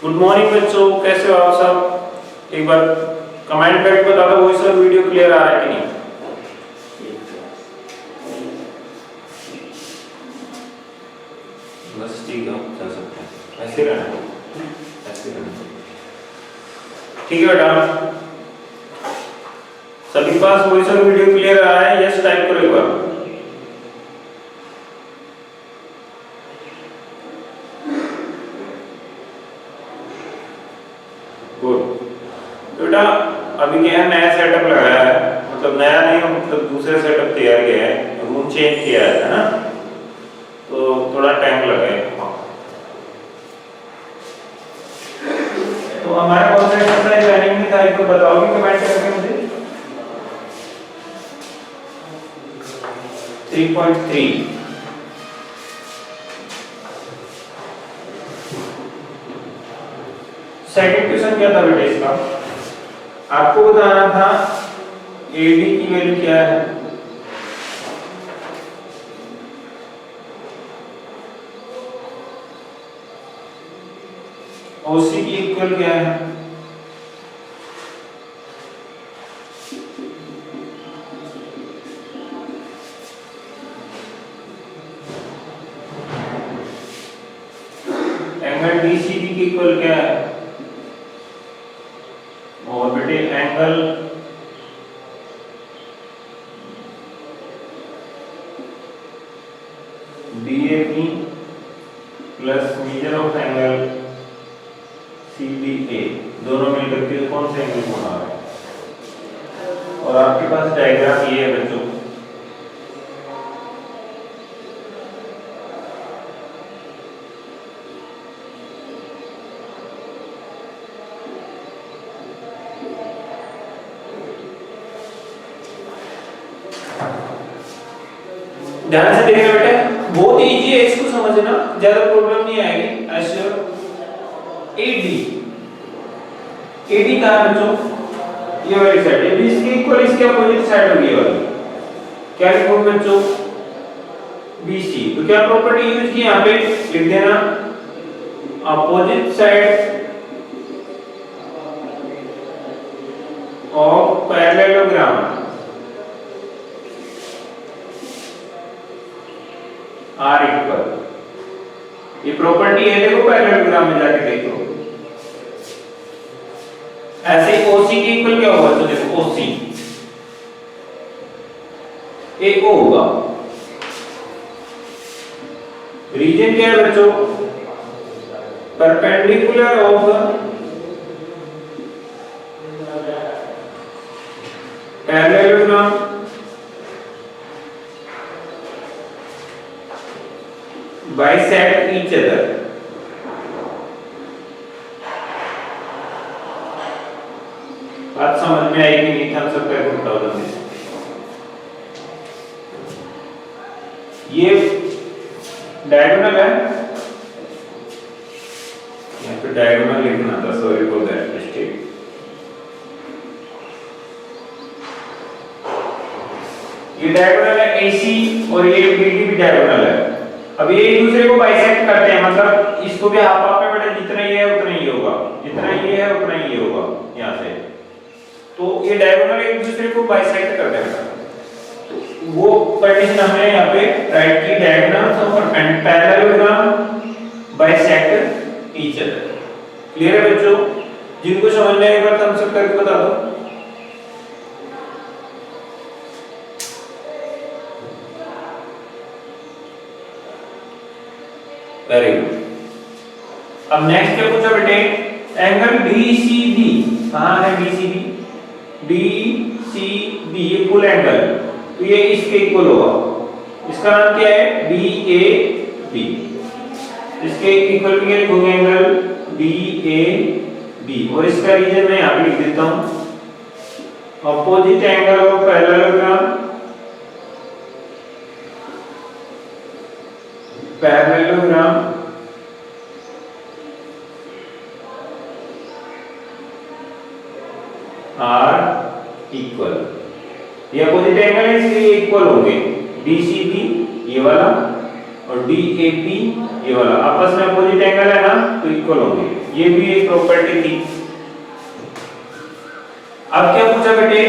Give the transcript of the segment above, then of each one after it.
Good morning बच्चों, कैसे हो आप सब। एक बार कमेंट करके बता दो वही सब वीडियो क्लियर आ रहा है कि नहीं। बस ठीक है, चल सकते हैं, ऐसे रहना, ऐसे रहना। ठीक है बेटा, सभी पास वही सब वीडियो क्लियर आ रहा है? यस टाइप करो एक बार। गुड बेटा, अभी क्या है, नया सेटअप लगाया है, मतलब नया नहीं, मतलब दूसरे सेटअप तैयार किया है, रूम चेंज किया है ना, तो थोड़ा टाइम लगेगा। तो हमारा कौन सा एक्सरसाइज रनिंग में था, एक बार बताओगे कमेंट करके मुझे। 3.3 सेकंड क्वेश्चन क्या था बेटा इसका, आपको बताना था AD की वैल्यू क्या है, OC की इक्वल क्या है, एंगल DCD की इक्वल क्या है, और बेटे angle DAP plus measure of angle CDA दोनों मिलकर के कौन से एंगल बना रहे हैं। और आपके पास डायग्राम ये है बच्चों, ध्यान से देखना बेटा, बहुत इजी है, इसको समझना, ज्यादा प्रॉब्लम नहीं आएगी। ऐसे AD कहाँ है बच्चों, ये वाली साइड, ये भी इसके इक्वल, इसके अपोजिट साइड होगी ये वाली, क्या लिखोगे बच्चों, BC। तो क्या प्रॉपर्टी यूज की यहाँ पे, लिख देना opposite side of parallelogram are equal, ये प्रॉपर्टी है, देखो पैरेललोग्राम में जाके देखो। ऐसे OC की इक्वल क्या होगा, तो देखो OC AO होगा। रीजन क्या है बच्चों, perpendicular of parallelogram bisect each other। बात समझ में आएगी नहीं, था सब क्या बताओ जल्दी। ये डायगोनल है, यहाँ पे डायगोनल लिखना था, सॉरी फॉर दैट मिस्टेक। ये डायगोनल है AC और ये BD भी डायगोनल है। अब ये एक दूसरे को बाइसेक्ट करते हैं, मतलब इसको भी हाफ हाफ में बेटा, जितना ये है उतना ही होगा, जितना ये है उतना ही होगा यहाँ से। तो ये डायगोनल एक दूसरे को बाइसेक्ट करते हैं, तो वो कंडीशन हमें यहाँ पे राइट की, डायगोनल्स और parallelogram bisect each other. Clear है बच्चों, जिनको समझ में एक बार थम्स अप करके बता दो। Very good. अब नेक्स्ट क्या पूछा बेटे, एंगल DCB कहां है, DCB ये फुल एंगल, तो ये इसके इक्वल होगा, इसका नाम क्या है DAB। इसके इक्वल क्या लिखोगे, एंगल DAB, और इसका रीजन मैं यहां पे लिख देता हूं, opposite angle of parallelogram are equal, ये अपोजिट एंगल है इसलिए इक्वल होंगे, DCB ये वाला और DAP ये वाला आपस में अपोजिट एंगल है ना, तो इक्वल होंगे। ये भी एक प्रॉपर्टी थी। अब क्या पूछा बेटे,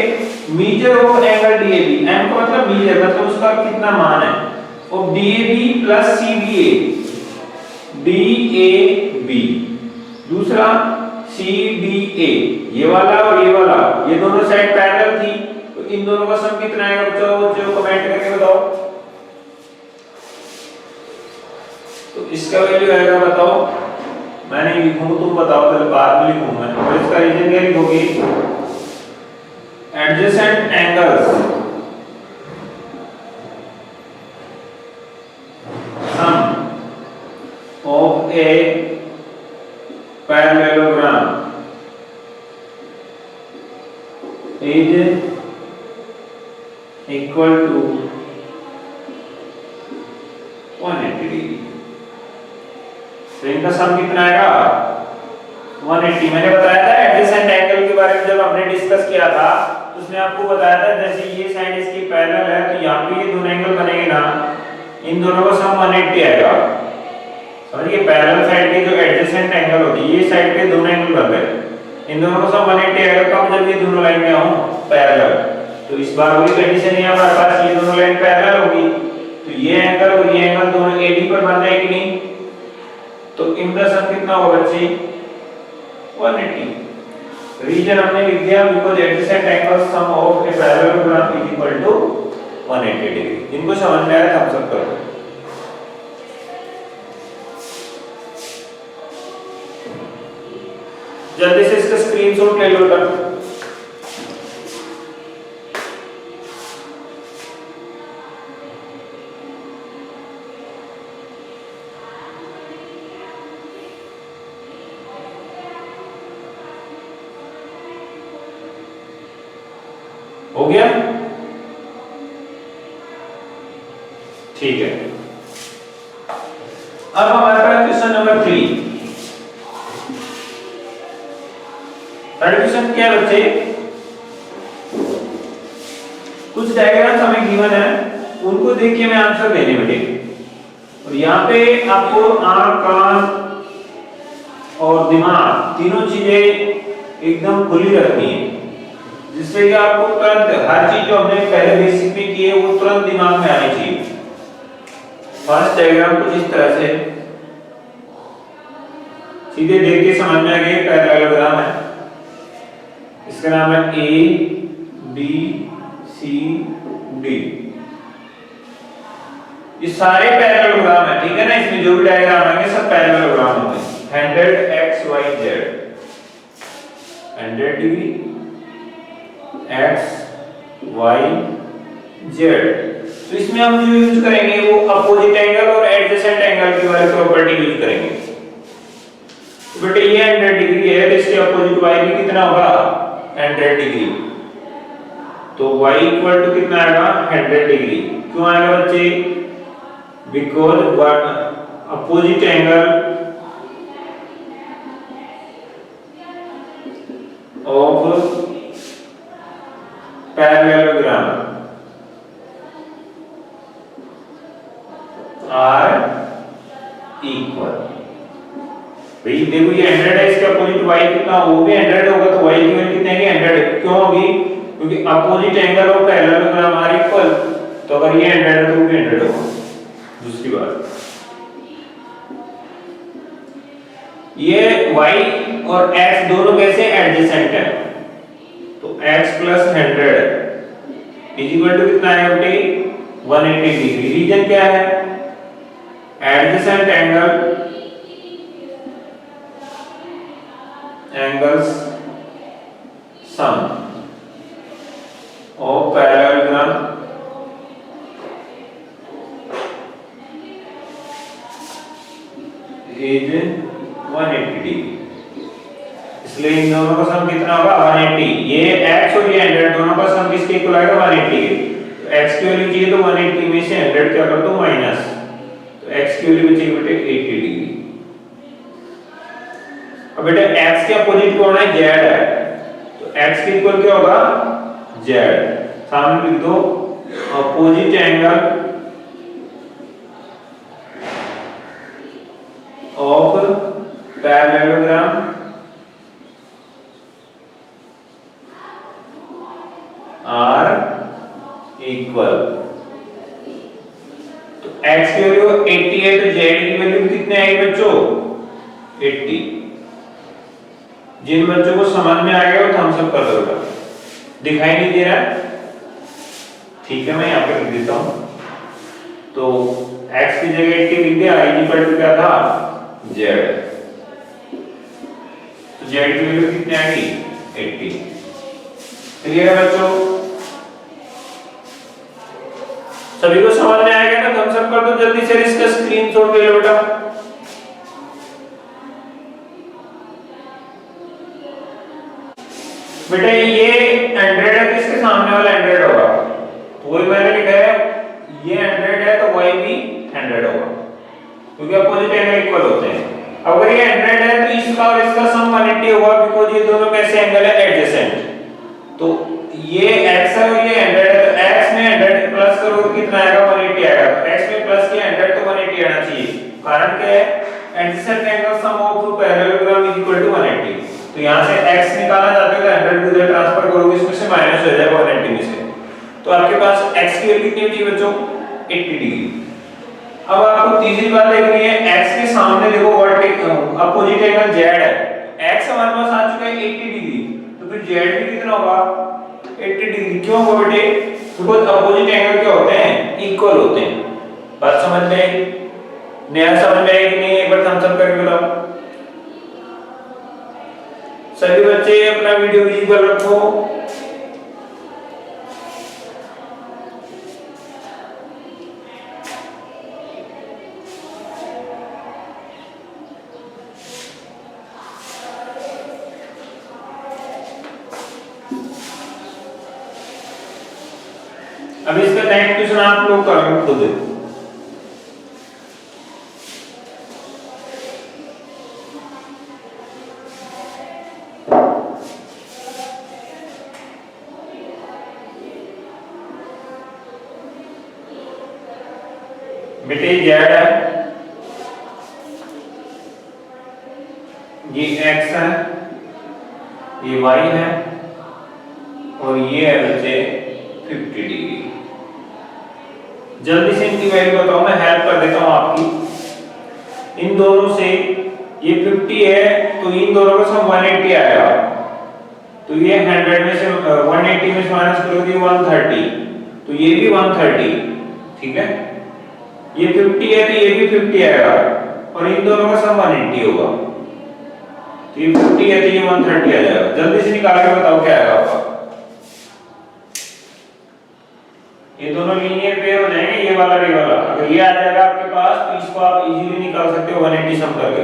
measure of angle DAB, m का मतलब मीजर मतलब उसका कितना मान है, और डीएबी प्लस सीबीए, डीएबी दूसरा सीडीए, ये वाला और ये वाला, ये दोनों साइड पैरेलल थी, तो इन दोनों का सम कितना आएगा बच्चों, जो कमेंट करके बताओ। तो इसका वैल्यू आएगा बताओ, मैं नहीं लिखूंगा तुम बताओ, पहले बाद में लिखूंगा। और इसका रीजन क्या लिखोगे, adjacent angles sum of a parallelogram is equal to 180 degree. तो इनका सम कितना आएगा 180। मैंने बताया था एडजेसेंट एंगल के बारे में जब हमने डिस्कस किया था, तो उसने आपको बताया था जैसे ये साइड इसकी पैरेलल है, तो यहाँ पे ये दोनों एंगल बनेंगे ना, इन दोनों का सम 180 आएगा। समझिए, पैरेलल साइड के जो एडजेसेंट एंगल होती है, ये साइड के दोनों एंगल बन रहे हैं, इन दोनों का सम 180 आएगा। कब, जब ये दोनों लाइन में हों पैरेलल। तो इस बार वही कंडीशन है हमारे पास, ये दोनों लाइन पैरेलल होगी, तो ये एंगल और ये एंगल दोनों एडी पर बन रहे हैं कि नहीं, तो इनका सम कितना होगा बच्चे 180। रीजन हमने लिख दिया, because adjacent angle sum of a parallelogram is equal to 180 degree. इनको समझ में आया थम्स अप करो। जल्दी से इसका स्क्रीनशॉट ले लो तब। हो गया, ठीक है। अब हमारे पास क्वेश्चन नंबर 3। क्वेश्चन क्या है बच्चे, कुछ डायग्राम्स हमें गिवन है, उनको देख के मैं आंसर देने बैठे, और यहाँ पे आपको आंख, कान और दिमाग तीनों चीजें एकदम खुली रखनी है, जिससे कि आपको तुरंत हर चीज जो हमने पहले बेसिक में की है वो तुरंत दिमाग में आनी चाहिए। फर्स्ट डायग्राम कुछ इस तरह से सीधे देख के समझ में आ गया, पैरेललोग्राम है, इसका नाम है ए बी सी डी। ये सारे पैरेललोग्राम है, ठीक है ना, इसमें जो भी डायग्राम आएंगे सब पैरेललोग्राम होंगे। 100 x y z, 100 degree x y z। तो इसमें हम जो यूज करेंगे वो अपोजिट एंगल और एडजेसेंट एंगल की वाली प्रॉपर्टी यूज करेंगे। तो बेटे ये 100 डिग्री है, तो इसके अपोजिट y भी कितना होगा 100 डिग्री, तो y इक्वल टू कितना आएगा 100 डिग्री। क्यों आएगा बच्चे, because opposite angle of parallelogram are equal. भाई देखो ये 100 है, इसका अपोजिट y कितना, वो भी 100 होगा, तो y की वैल्यू कितनी है 100। क्यों होगी, क्योंकि opposite angle of parallelogram are equal, तो अगर ये 100 है तो वो भी 100 होगा। दूसरी बात, ये y और x दोनों कैसे एडजेसेंट है, तो x plus 100 is equal to कितना है बेटे 180 डिग्री। रीजन क्या है, adjacent angles sum of parallelogram is 180 degree. इसलिए इन दोनों का सम कितना होगा 180। ये x और ये 100 दोनों का सम किसके इक्वल आएगा 180 के। तो x की वैल्यू चाहिए तो 180 में से 100 क्या कर दो माइनस, तो x की वैल्यू बचेगी बेटे 80 डिग्री। अब बेटे x के अपोजिट कौन है z है, तो x के इक्वल क्या होगा z। सामने लिख दो opposite angle of parallelogram are equal, तो x की वैल्यू 80 है तो z की वैल्यू कितने आएगी बच्चों? 80। जिन बच्चों को समझ में आ गया वो थम्स अप कर दो बेटा। दिखाई नहीं दे रहा? ठीक है, मैं यहाँ पे लिख देता हूँ। तो x की जगह 80 लिख दिया, i इक्वल टू क्या था? z। तो z की वैल्यू कितनी आ गई? 80। क्लियर है बच्चों? सभी को समझ में आएगा ना? थम्स अप कर दो जल्दी से, इसका स्क्रीनशॉट ले लो बेटा। बेटा ये 100 है तो इसके सामने वाला 100 होगा, तो वही मैंने लिखा है, ये 100 है तो y भी 100 होगा, क्योंकि अपोजिट एंगल इक्वल होते हैं। अगर ये 100 है तो इसका और इसका सम 180 होगा, बिकॉज़ ये दोनों कैसे एंगल है? एडजेसेंट। तो ये x है और ये 100 है, तो x में 100 प्लस करो तो कितना आएगा? 180 आएगा। तो x में प्लस किया 100 तो 180 आना चाहिए, कारण क्या है? Adjacent angle sum of two parallelogram is equal to 180। तो यहां से x निकालना चाहते हो तो 100 को इधर ट्रांसफर करोगे, इसमें से माइनस हो जाएगा 180 में से। तो आपके पास x की वैल्यू कितनी होती है बच्चों? 80 डिग्री। अब आपको तीसरी बात देखनी है, x के सामने देखो अपोजिट एंगल z है, x हमारे पास आ चुका है 80 डिग्री, तो फिर z भी कितना होगा? 80 डिग्री। क्यों होगा बेटे? बिकॉज़ अपोजिट एंगल क्या होते हैं? इक्वल होते हैं। बात समझ में आई? नया समझ में आई कि नहीं? एक बार थम्स अप करके बताओ सभी बच्चे। अपना वीडियो विजुअल रखो। अब इसका नेक्स्ट क्वेश्चन आप लोग करोगे खुद। बेटे z है, ये x है, ये y है, और ये है बच्चे 50 डिग्री। जल्दी से इनकी वैल्यू बताओ, मैं हेल्प कर देता हूं आपकी। इन दोनों से ये 50 है तो इन दोनों का सम 180 आएगा, तो ये 100 में से 180 में से माइनस करोगे 130, तो ये भी 130। ठीक है, ये 50 है तो ये भी 50 आएगा, और इन दोनों का सम 180 होगा, तो ये 50 है तो ये 130 आ जाएगा। जल्दी से निकाल के बताओ क्या आएगा आपका। ये दोनों लीनियर पेयर हो जाएंगे, ये वाला ये वाला। अगर ये आ जाएगा आपके पास तो इसको आप इजीली निकाल सकते हो 180 सम करके।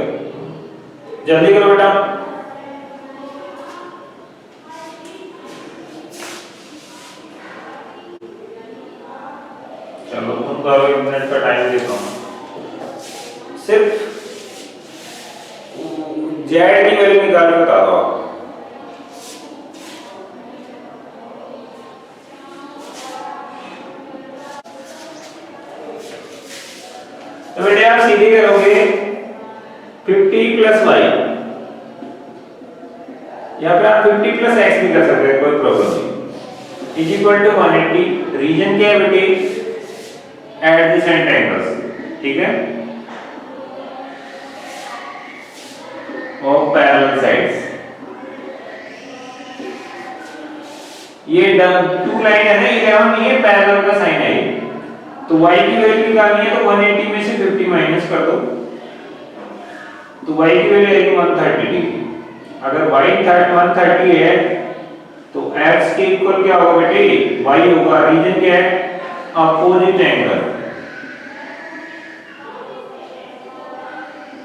जल्दी करो बेटा। चलो तुम करो, 1 मिनट का टाइम देता हूं। सिर्फ जेड की वैल्यू निकाल के बता दो। तो बेटे आप सीधे करोगे 50 प्लस y, यहाँ पे आप 50 प्लस x भी कर सकते हैं, कोई प्रॉब्लम नहीं। Is equal to 180। रीजन क्या है बेटे? Adjacent angles. ठीक है, और पैरेलल साइड्स। ये टू लाइन है ना, 11, ये पैरेलल का साइन है। तो y की वैल्यू निकालनी है तो 180 में से 50 माइनस कर दो, तो y की वैल्यू आएगी 130 डिग्री। अगर y 130 है तो x के इक्वल क्या होगा बेटे? y होगा। रीजन क्या है? अपोजिट एंगल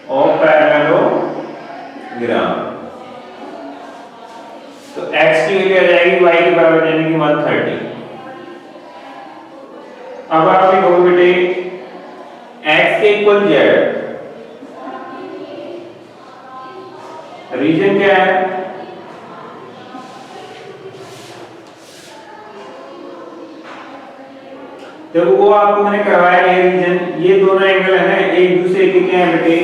और पैरेललोग्राम। तो x की वैल्यू आ जाएगी y के बराबर, यानी कि 130। अब आप लिखोगे बेटे x के इक्वल z। रीजन क्या है? देखो वो आपको मैंने करवाया है रीजन। ये दोनों एंगल है ना, एक दूसरे के क्या है बेटे?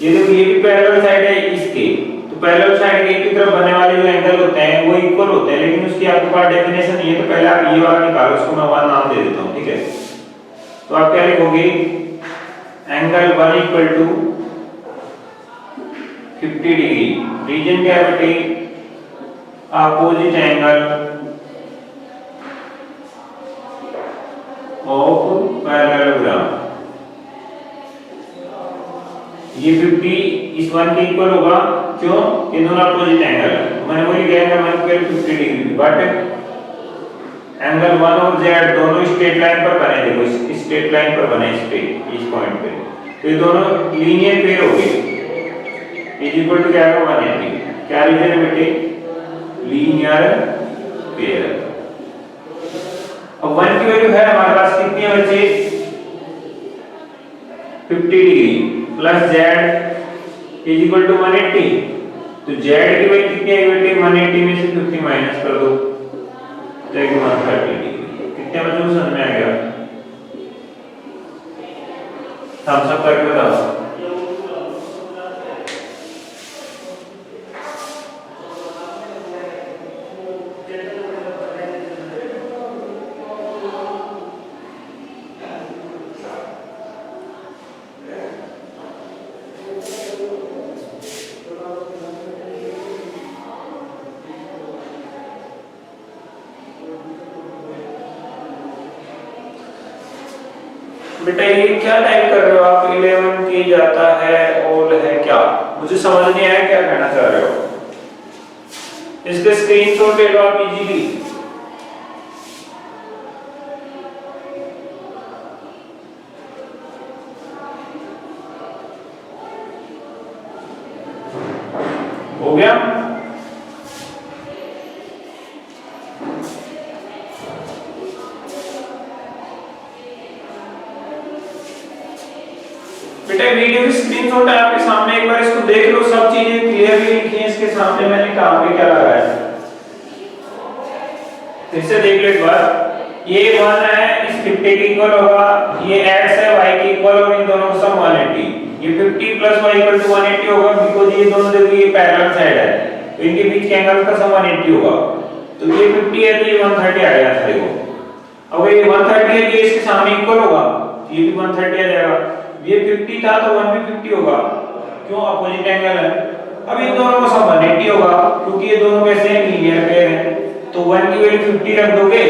ये देखो ये भी पैरेलल साइड है इसके, तो पैरेलल साइड के एक की तरफ बनने वाले जो एंगल होते हैं वो इक्वल होते हैं, लेकिन उसकी आपके पास डेफिनेशन नहीं है, तो पहले आप ये वाला निकालो, उसको मैं 1 नाम दे देता हूं, ठीक है। तो आप क्या लिखोगे, angle 1 equal to 50 degree, reason क्या है बेटे, अपोजिट एंगल ऑफ पैरेललोग्राम। ये 50 इस 1 के इक्वल होगा, क्यों, ये दोनों अपोजिट एंगल है, मैंने वही लिखा angle 1 equal 50 degree, but angle 1 और z दोनों स्ट्रेट लाइन पर बने, देखो इस स्ट्रेट लाइन पर बने, स्ट्रेट इस पॉइंट पे, तो ये दोनों लीनियर पेयर हो गए, इज इक्वल टू क्या होगा 180, क्या रीजन है बेटे, लीनियर पेयर। अब 1 की वैल्यू है हमारे पास कितनी है बच्चे, 50 degree plus z is equal to 180, तो z की वैल्यू कितनी है बेटे, 180 में से 50 माइनस कर दो, तो एक 130 डिग्री। कितने बच्चों को समझ में आ गया, हम सब करके बताओ। बेटा ये क्या टाइप कर रहे हो आप, 11 की जाता है ऑल है क्या, मुझे समझ नहीं आया क्या कहना चाह रहे हो, इसके स्क्रीनशॉट ले लो आप इजीली। हो गया, बेटा वीडियो की स्क्रीनशॉट है आपके सामने, एक बार इसको देख लो, सब चीजें क्लियरली लिखी हैं इसके सामने, मैंने कहा पे क्या लगाया है, फिर से देख लो एक बार। ये 1 है, इस 50 के इक्वल होगा, ये x है y के इक्वल, और इन दोनों का सम 180, ये 50 प्लस y इक्वल टू 180 होगा, बिकॉज़ ये दोनों देखो ये पैरेलल साइड है, तो इनके बीच के एंगल का सम 180 होगा, तो ये 50 है तो ये 130 आ जाएगा, देखो अब ये 130 है, ये इसके सामने इक्वल होगा, ये भी 130 आ जाएगा, ये 50 था तो 1 भी 50 होगा, क्यों, अपोजिट एंगल है। अब इन दोनों का सम 180 होगा, क्योंकि ये दोनों कैसे हैं, लीनियर पेयर हैं, तो 1 की वैल्यू 50 रख दोगे,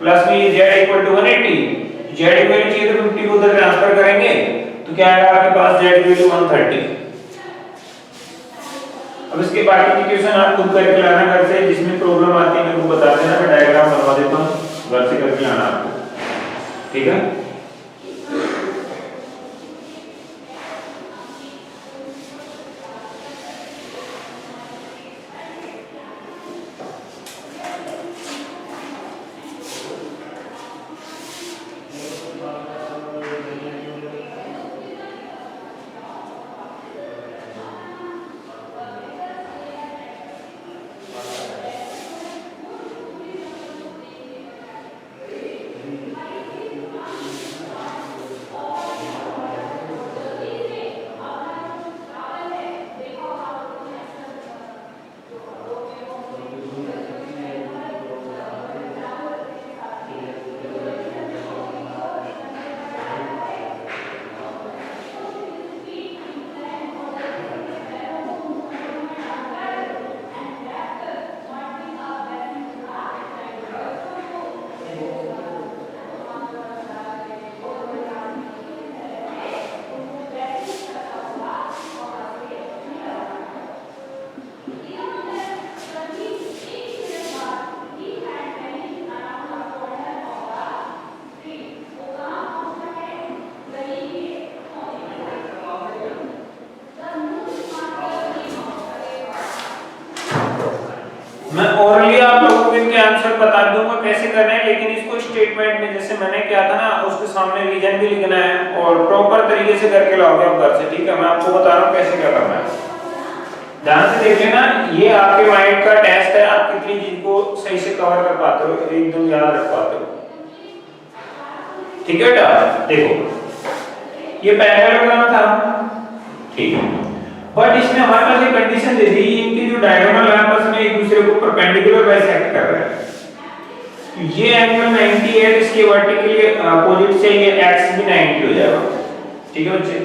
प्लस में z इक्वल टू 180, z की वैल्यू चाहिए तो 50 को उधर ट्रांसफर करेंगे, तो क्या आएगा आपके पास, z की वैल्यू 130। अब इसके बाकी की क्वेश्चन आप खुद करके लाना घर से, जिसमें प्रॉब्लम आती है मेरे को बता देना, मैं डायग्राम बनवा देता हूं, घर से करके लाना आपको, ठीक है। मैं ओरली आप लोगों को इनके आंसर बता दूंगा कैसे करना है, लेकिन इसको स्टेटमेंट में जैसे मैंने किया था ना, उसके सामने रीजन भी लिखना है और प्रॉपर तरीके से करके लाओगे आप घर से, ठीक है। मैं आपको बता रहा हूँ कैसे क्या करना है, ध्यान से देख लेना। ये आपके माइंड का टेस्ट है, आप कितनी चीज को सही से कवर कर पाते हो, एकदम याद रख पाते हो, ठीक है बेटा। देखो ये पैरेललोग्राम था, ठीक है। बट इसमें हमारे पास एक कंडीशन दे दी, इनके जो डायगोनल है आपस में एक दूसरे को परपेंडिकुलर बाइसेक्ट कर रहे हैं। तो ये एंगल 90 है, इसके वर्टिकली अपोजिट से ये x भी 90 हो जाएगा। ठीक है बच्चे,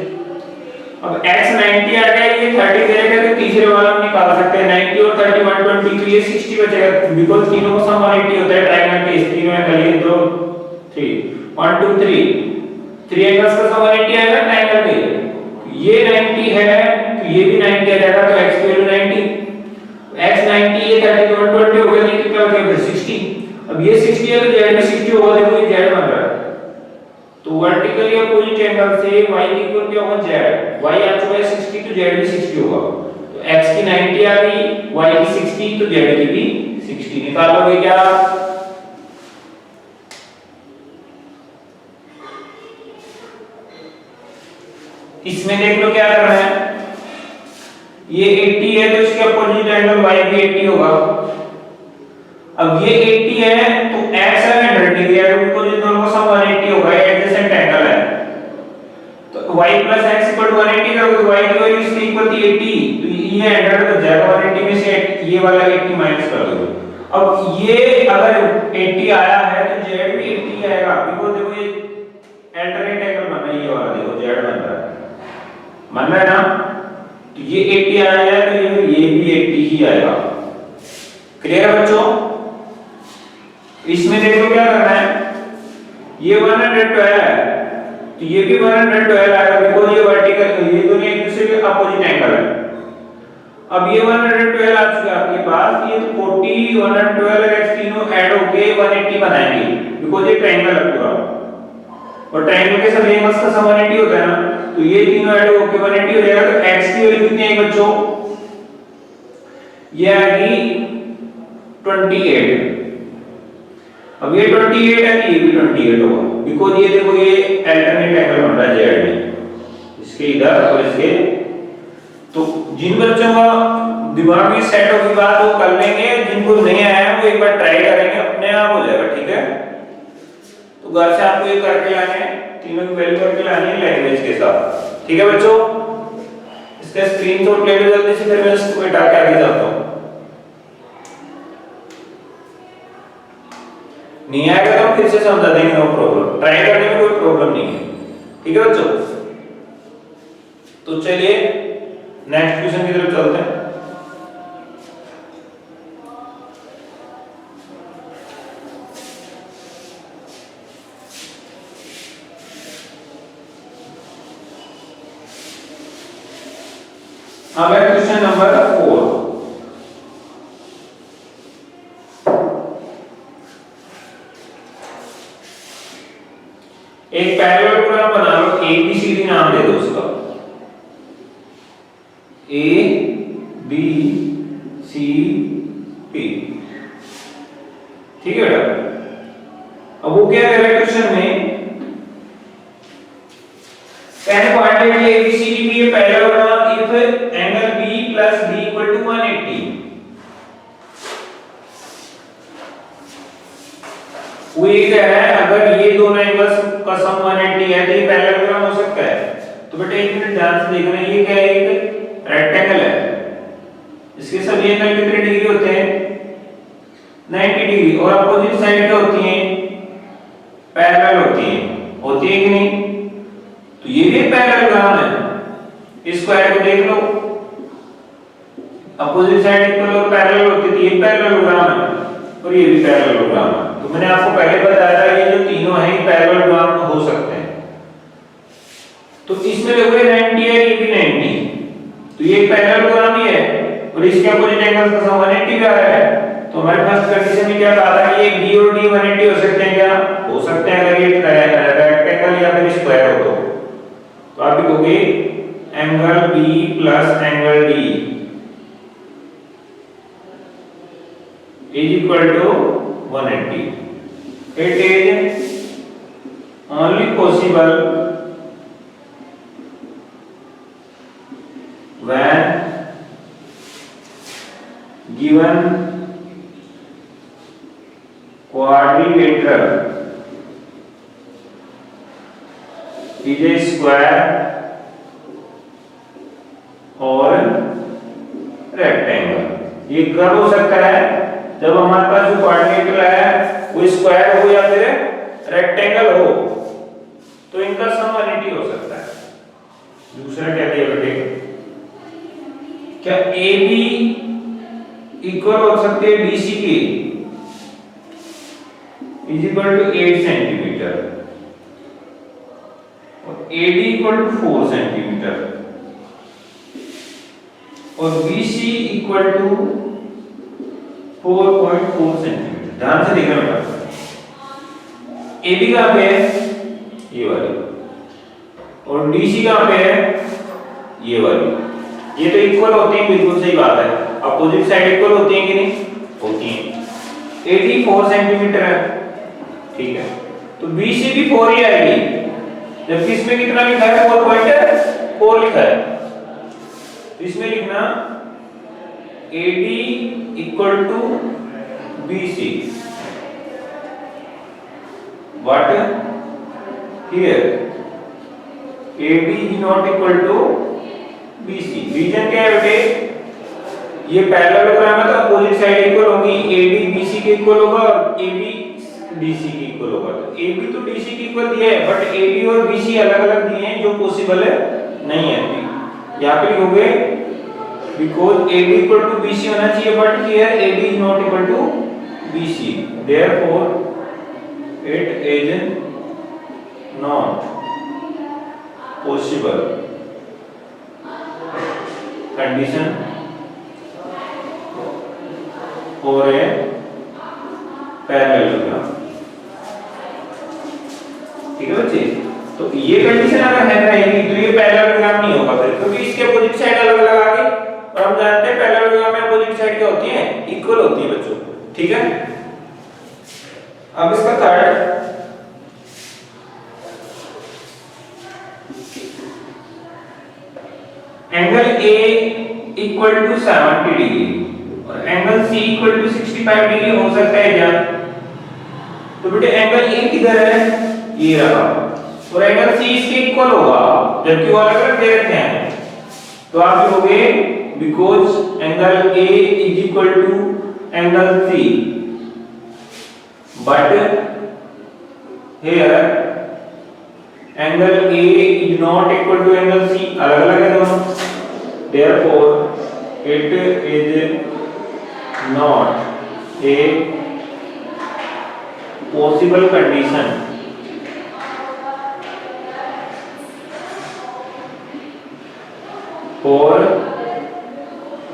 अब x 90 आ गया, ये 30 दे रखा है, तो तीसरे वाला हम निकाल सकते हैं 90 और 30 120, तो ये 60 बचेगा, बिकॉज़ तीनों का सम 180 होता है ट्रायंगल के। इस तीनों एंगल ये 2 3 1 2 3 एंगल्स का सम 180 आएगा ट्रायंगल के। ये 90 है तो ये भी 90 आ जाएगा, तो x की वैल्यू 90, x 90 ये 30 तो 120 हो गया, नहीं कितना हो गया फिर 60। अब ये 60 है तो z भी 60 होगा, देखो ये z बन रहा है, तो वर्टिकली अपोजिट एंगल से y इक्वल क्या होगा z, y आ चुका है 60 तो z भी 60 होगा, तो x की 90 आ गई, y की 60 तो z की भी 60। निकालोगे क्या, इसमें देख लो क्या करना है, ये 80 है तो इसके अपोजिट एंगल y भी 80 होगा। अब ये 80 है तो x है 100 डिग्री है, तो जिन दोनों का सम 180 होगा, ये एडजेसेंट एंगल है, तो y + x = 180 करोगे तो y की वैल्यू इसके इक्वल थी 80, तो ये 100 तो जाएगा 180 में से ये वाला 80 माइनस कर दोगे। अब ये अगर 80 आया है तो z भी 80 आएगा, बिकॉज़ देखो ये अल्टरनेट एंगल बन रहा है, ये वाला देखो z बन रहा है, मान रहा है ना, तो ये 80 आया है तो ये भी 80 ही आएगा। क्लियर है बच्चों, इसमें देखो क्या करना है, ये 112 है तो ये भी 112 आएगा, बिकॉज़ ये वर्टिकल, ये दोनों एक दूसरे के अपोजिट एंगल है। अब ये 112 आ चुका है आपके पास, ये 40 112 x तीनों ऐड होके 180 बनाएंगे, बिकॉज़ ये ट्रायंगल है पूरा, और ट्रायंगल के सभी एंगल्स का सम 180 होता है ना, तो ये तीनों ऐड होके 180 हो जाएगा। तो x की वैल्यू कितनी आएगी बच्चों, ये आएगी 28। अब ये 28 है, ये भी 28 होगा, बिकॉज़ ये देखो ये अल्टरनेट एंगल बन रहा है z में, इसके इधर और इसके। तो जिन बच्चों का दिमाग में सेट होगी बात वो कर लेंगे, जिनको नहीं आया है वो एक बार ट्राई करेंगे, अपने आप हो जाएगा। ठीक है, तो घर से आपको ये करके लाने हैं, तीनों की वैल्यू करके लानी है लैंग्वेज के साथ। ठीक है बच्चों, इसका स्क्रीनशॉट ले लो जल्दी से, फिर मैं इसको हटा के आगे जाता हूं। नहीं आएगा तो हम फिर से समझा देंगे, नो प्रॉब्लम, ट्राई करने में कोई प्रॉब्लम नहीं है। ठीक है बच्चों, तो चलिए नेक्स्ट क्वेश्चन की तरफ चलते हैं। अब है क्वेश्चन नंबर 4। एक पैरेललोग्राम बना लो, ABCD नाम दे दो उसका, ABCP। ठीक है बेटा, अब वो क्या कह रहा है क्वेश्चन में, can quadratic ABCD be a parallelogram if angle B plus B equal to 180? वो ये कह रहा है अगर ये दोनों एंगल्स का सम 180 है तो ये पैरेललोग्राम हो सकता है। तो बेटा एक मिनट ध्यान से देखना, ये क्या है, एक रेक्टेंगल है, इसके सभी एंगल कितने डिग्री होते हैं, 90 डिग्री, और अपोजिट साइड क्या होती हैं, पैरेलल होती है कि नहीं, तो ये भी पैरेललोग्राम है। स्क्वायर को देख लो, अपोजिट साइड इक्वल और पैरेलल होती है, ये पैरेललोग्राम है और ये भी पैरेललोग्राम है। तो मैंने आपको पहले बताया था ये जो तीनों हैं पैरेललोग्राम हो सकते हैं। तो इसमें देखो ये 90 है, ये भी 90, तो ये पैरेललोग्राम ही है और इसके अपोजिट एंगल्स का सम 180 आ रहा है। तो हमारे फर्स्ट कंडीशन में क्या कहा था कि ये B और D 180 हो सकते हैं, क्या हो सकते हैं अगर ये रेक्टेंगल या फिर स्क्वायर हो तो आप लिखोगे angle B plus angle D is equal to 180. It is only possible when given quadrilateral is a square और रेक्टेंगल। ये कब हो सकता है? जब हमारे पास जो क्वाड्रिलेटरल है वो स्क्वायर हो या फिर रेक्टेंगल हो, तो इनका सम 180 हो सकता है। दूसरा क्या दिया बेटे? क्या AB इक्वल हो सकती है BC की इज इक्वल टू 8 सेंटीमीटर और AD इक्वल टू 4 सेंटीमीटर और BC इक्वल टू 4.4 सेंटीमीटर। ध्यान से देखना बेटा, AB कहां पे है? ये वाली। और DC कहां पे है? ये वाली। ये तो इक्वल होती है, बिल्कुल सही बात है। अपोजिट साइड इक्वल होती है कि नहीं? होती है। AD 4 सेंटीमीटर है, ठीक है, तो BC भी 4 ही आएगी, जबकि इसमें कितना लिखा है? 4.4 लिखा है। तो इसमें लिखना AD equal to BC, what here AD is not equal to BC। Reason क्या है बेटे? ये पैरेललोग्राम है तो अपोजिट साइड इक्वल होगी, AD BC के इक्वल होगा और AB DC के इक्वल होगा। तो AB तो DC के इक्वल दिया है, बट AD और BC अलग-अलग दिए हैं जो पॉसिबल है नहीं है। यहां पे लिखोगे because AD equal to BC होना चाहिए, but here AD is not equal to BC, therefore it is not possible. Condition for a parallelogram, ठीक है बच्चे? तो ये कंडीशन अगर है रहेगी तो ये पैरेललोग्राम नहीं होगा फिर, क्योंकि इसके अपोजिट साइड अलग-अलग आ गई और हम जानते हैं पैरेललोग्राम में अपोजिट साइड क्या होती है? इक्वल होती है बच्चों, ठीक है? अब इसका third, angle A equal to 70 degree और angle C equal to 65 degree हो सकता है क्या? तो बेटे एंगल A किधर है? ये रहा, और एंगल C इसके इक्वल होगा, जबकि वो अलग-अलग दे रखे हैं। तो आप लिखोगे because angle A is equal to angle C, but here angle A is not equal to angle C, अलग-अलग है दोनों, therefore it is not a possible condition for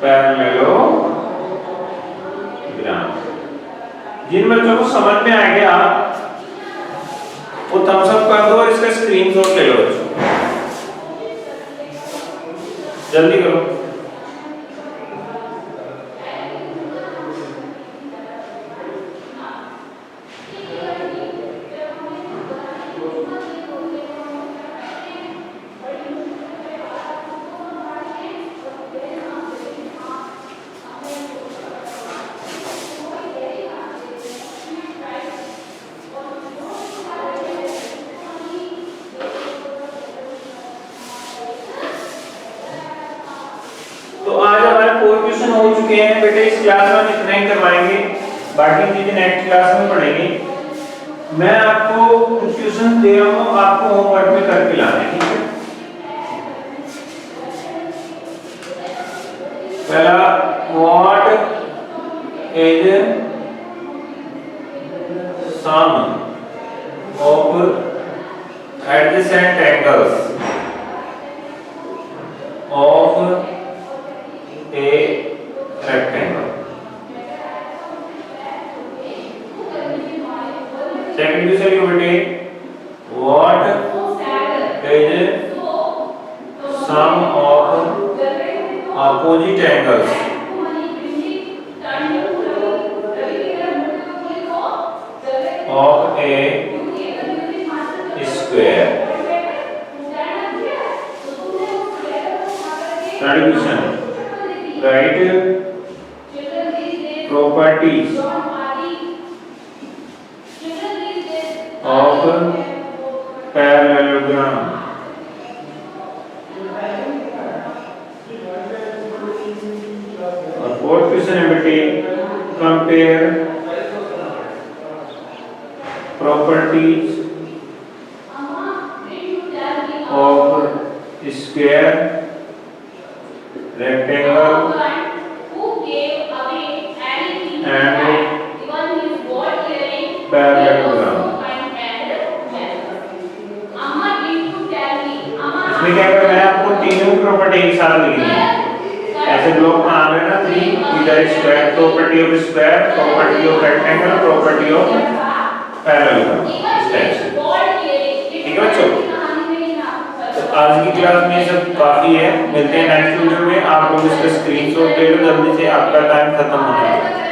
parallelogram. जिन बच्चों को समझ में आ गया वो थम्स अप कर दो और इसका स्क्रीनशॉट ले लो बच्चों, जल्दी करो। हो चुके हैं बेटे, इस क्लास में इतना ही करवाएंगे, बाकी चीजें नेक्स्ट क्लास में पढ़ेंगे। मैं आपको कुछ क्वेश्चन दे रहा हूँ, आपको होमवर्क में करके लाना है, ठीक है? पहला, what is sum of adjacent angles of a rectangle? Second question you will take, what is sum of opposite angles of a square? Third question, write properties of parallelogram. और क्वेश्चन है बेटे, compare properties of square, rectangle and parallelogram. इसमें क्या करना है, आपको तीनों property एक साथ लिखनी है। ऐसे ब्लॉक का नाम है ना 3, इधर square, property of square, property of rectangle, property of parallelogram, इस टाइप से। ठीक है बच्चों, तो आज की क्लास में ये सब काफी है। मिलते हैं नेक्स्ट वीडियो में। आप लोग इसका स्क्रीनशॉट ले लो जल्दी से, आपका टाइम खत्म होने वाला है।